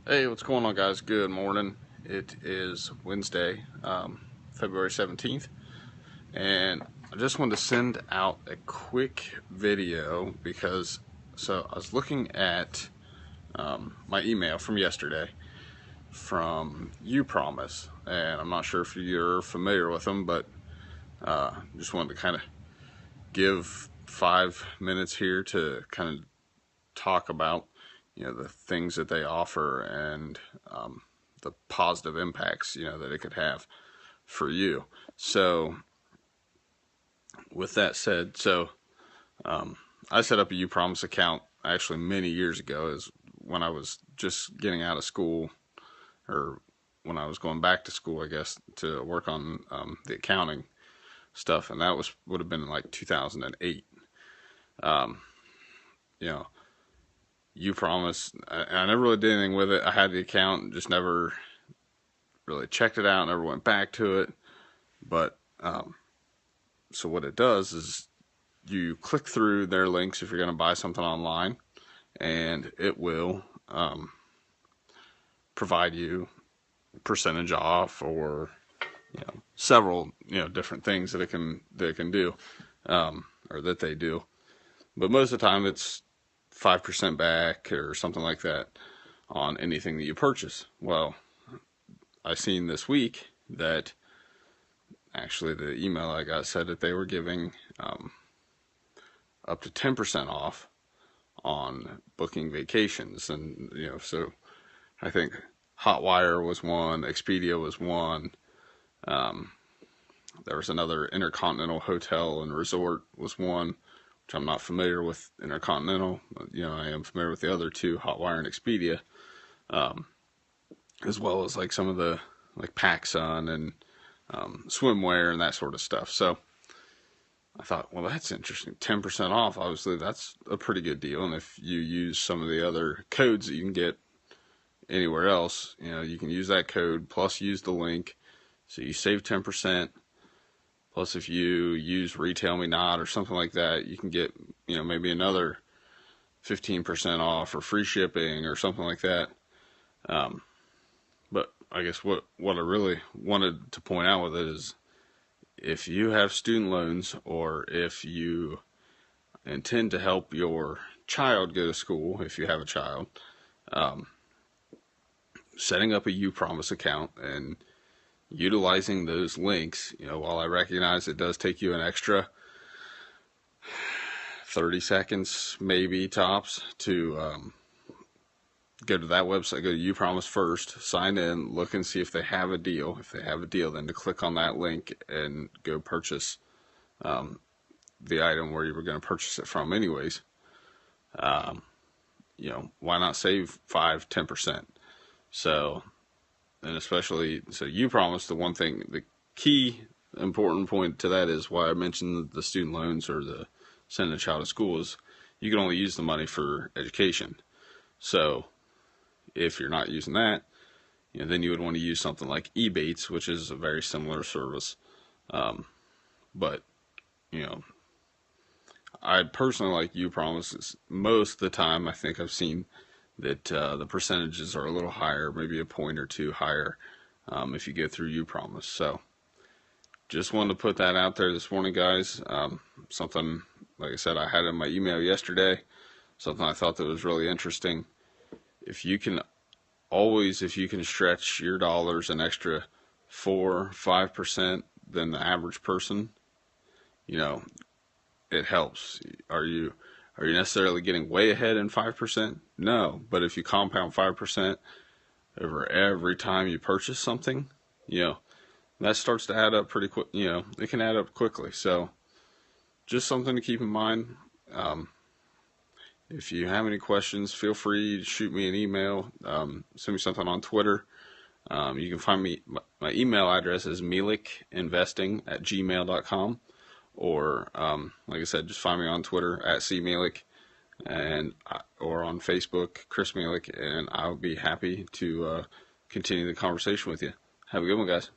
Hey, what's going on, guys? Good morning. It is Wednesday, February 17th, and I just wanted to send out a quick video because I was looking at my email from yesterday from Upromise, and I'm not sure if you're familiar with them, but just wanted to kind of give 5 minutes here to kind of talk about the things that they offer and the positive impacts that it could have for you. So with that said, I set up a Upromise account actually many years ago, is when I was just getting out of school, or when I was going back to school, I guess, to work on the accounting stuff, and that would have been in like 2008. um, you know Upromise, I never really did anything with it. I had the account, just never really checked it out, never went back to it. But so what it does is you click through their links if you're going to buy something online, and it will provide you percentage off, or several different things that it can do, or that they do. But most of the time it's 5% back or something like that on anything that you purchase. Well, I seen this week that actually the email I got said that they were giving up to 10% off on booking vacations. And so I think Hotwire was one, Expedia was one, there was another, Intercontinental Hotel and Resort was one, which I'm not familiar with Intercontinental. I am familiar with the other two, Hotwire and Expedia, as well as like some of the like PacSun and swimwear and that sort of stuff. So I thought, well, that's interesting. 10% off, obviously, that's a pretty good deal. And if you use some of the other codes that you can get anywhere else, you can use that code plus use the link. So you save 10%. Plus, if you use Retail Me Not or something like that, you can get, maybe another 15% off or free shipping or something like that. But I guess what I really wanted to point out with it is, if you have student loans, or if you intend to help your child go to school, if you have a child, setting up a Upromise account and utilizing those links, while I recognize it does take you an extra 30 seconds, maybe tops, to go to that website, go to Upromise first, sign in, look and see if they have a deal. If they have a deal, then to click on that link and go purchase the item where you were going to purchase it from anyways. Why not save 5-10%? So, and especially, so Upromise, the one thing, the key important point to that is why I mentioned the student loans or the sending a child to school, is you can only use the money for education. So if you're not using that, then you would want to use something like Ebates, which is a very similar service. But I personally like Upromise. Most of the time, I think I've seen that the percentages are a little higher, maybe a point or two higher, if you go through Upromise. So just wanted to put that out there this morning, guys. Something, like I said, I had in my email yesterday, something I thought that was really interesting. If you can stretch your dollars an extra 4-5% than the average person, it helps. Are you necessarily getting way ahead in 5%? No, but if you compound 5% over every time you purchase something, that starts to add up pretty quick. It can add up quickly. So just something to keep in mind. If you have any questions, feel free to shoot me an email, send me something on Twitter. You can find me, my email address is meelicinvesting@gmail.com, or like I said, just find me on Twitter @cmeelic, or on Facebook, Chris Meelic, and I'll be happy to continue the conversation with you. Have a good one, guys.